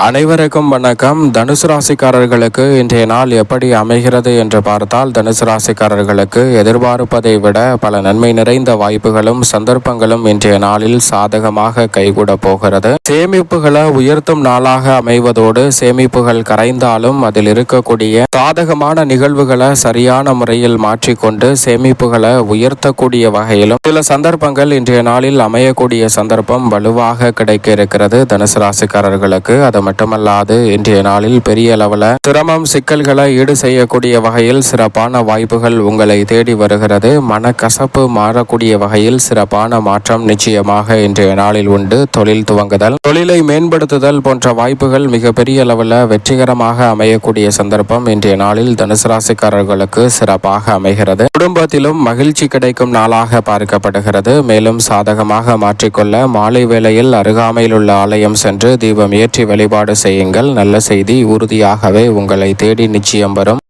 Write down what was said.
அனைவருக்கும் வணக்கம். தனுசு ராசிக்காரர்களுக்கு இன்றைய நாள் எப்படி அமைகிறது என்று பார்த்தால், தனுசு ராசிக்காரர்களுக்கு எதிர்பார்ப்பதை விட பல நன்மை நிறைந்த வாய்ப்புகளும் சந்தர்ப்பங்களும் இன்றைய நாளில் சாதகமாக கைகூட போகிறது. சேமிப்புகளை உயர்த்தும் நாளாக அமைவதோடு, சேமிப்புகள் கரைந்தாலும் அதில் இருக்கக்கூடிய சாதகமான நிகழ்வுகளை சரியான முறையில் மாற்றிக்கொண்டு சேமிப்புகளை உயர்த்தக்கூடிய வகையிலும் சில சந்தர்ப்பங்கள் இன்றைய நாளில் அமையக்கூடிய சந்தர்ப்பம் வலுவாக கிடைக்க இருக்கிறது தனுசு ராசிக்காரர்களுக்கு. அது மட்டுமல்லாது இன்றைய நாளில் பெரிய அளவில் சிரமம் சிக்கல்களை ஈடு செய்யக்கூடிய வகையில் சிறப்பான வாய்ப்புகள் உங்களை தேடி வருகிறது. மனக்கசப்பு மாறக்கூடிய வகையில் சிறப்பான மாற்றம் நிச்சயமாக இன்றைய நாளில் உண்டு. தொழில் துவங்குதல், தொழிலை மேம்படுத்துதல் போன்ற வாய்ப்புகள் மிகப்பெரிய அளவில் வெற்றிகரமாக அமையக்கூடிய சந்தர்ப்பம் இன்றைய நாளில் தனுசு ராசிக்காரர்களுக்கு சிறப்பாக அமைகிறது. குடும்பத்திலும் மகிழ்ச்சி கிடைக்கும் நாளாக பார்க்கப்படுகிறது. மேலும் சாதகமாக மாற்றிக்கொள்ள மாலை வேளையில் அருகாமையில் உள்ள ஆலயம் சென்று தீபம் ஏற்றி வழிபாடு செய்யுங்கள். நல்ல செய்தி உறுதியாகவே உங்களை தேடி நிச்சயம் வரும்.